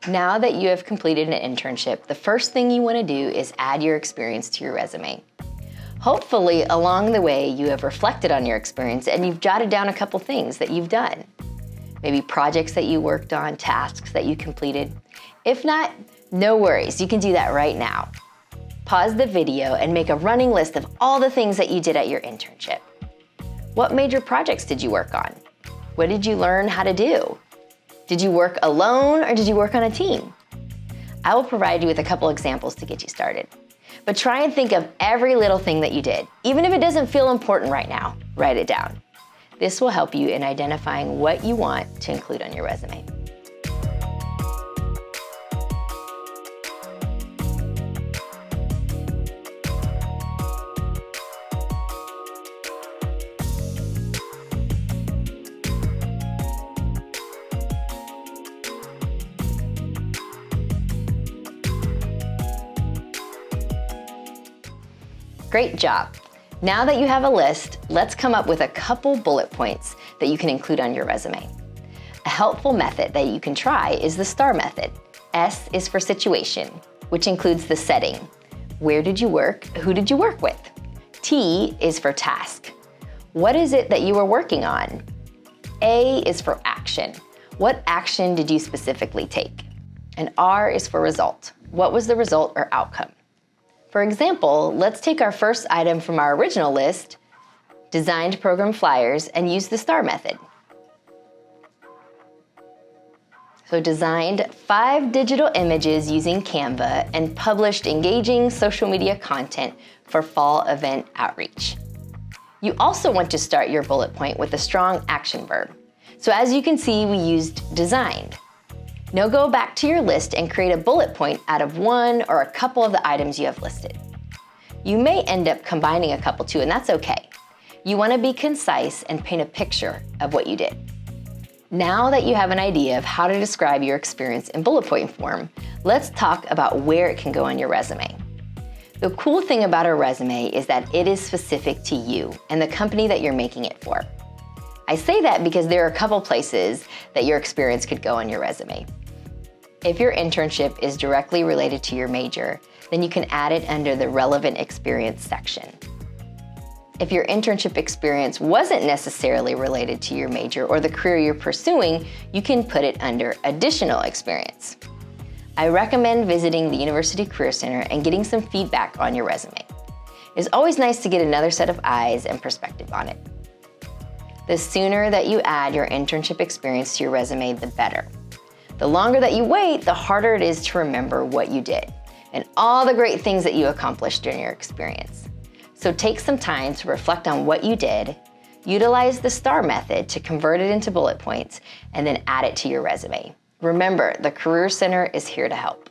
Now that you have completed an internship, the first thing you want to do is add your experience to your resume. Hopefully, along the way, you have reflected on your experience and you've jotted down a couple things that you've done. Maybe projects that you worked on, tasks that you completed. If not, no worries, you can do that right now. Pause the video and make a running list of all the things that you did at your internship. What major projects did you work on? What did you learn how to do? Did you work alone or did you work on a team? I will provide you with a couple examples to get you started. But try and think of every little thing that you did. Even if it doesn't feel important right now, write it down. This will help you in identifying what you want to include on your resume. Great job. Now that you have a list, let's come up with a couple bullet points that you can include on your resume. A helpful method that you can try is the STAR method. S is for situation, which includes the setting. Where did you work? Who did you work with? T is for task. What is it that you were working on? A is for action. What action did you specifically take? And R is for result. What was the result or outcome? For example, let's take our first item from our original list, designed program flyers, and use the STAR method. So designed 5 digital images using Canva and published engaging social media content for fall event outreach. You also want to start your bullet point with a strong action verb. So as you can see, we used designed. Now go back to your list and create a bullet point out of one or a couple of the items you have listed. You may end up combining a couple too, and that's okay. You want to be concise and paint a picture of what you did. Now that you have an idea of how to describe your experience in bullet point form, let's talk about where it can go on your resume. The cool thing about a resume is that it is specific to you and the company that you're making it for. I say that because there are a couple places that your experience could go on your resume. If your internship is directly related to your major, then you can add it under the relevant experience section. If your internship experience wasn't necessarily related to your major or the career you're pursuing, you can put it under additional experience. I recommend visiting the University Career Center and getting some feedback on your resume. It's always nice to get another set of eyes and perspective on it. The sooner that you add your internship experience to your resume, the better. The longer that you wait, the harder it is to remember what you did and all the great things that you accomplished during your experience. So take some time to reflect on what you did, utilize the STAR method to convert it into bullet points, and then add it to your resume. Remember, the Career Center is here to help.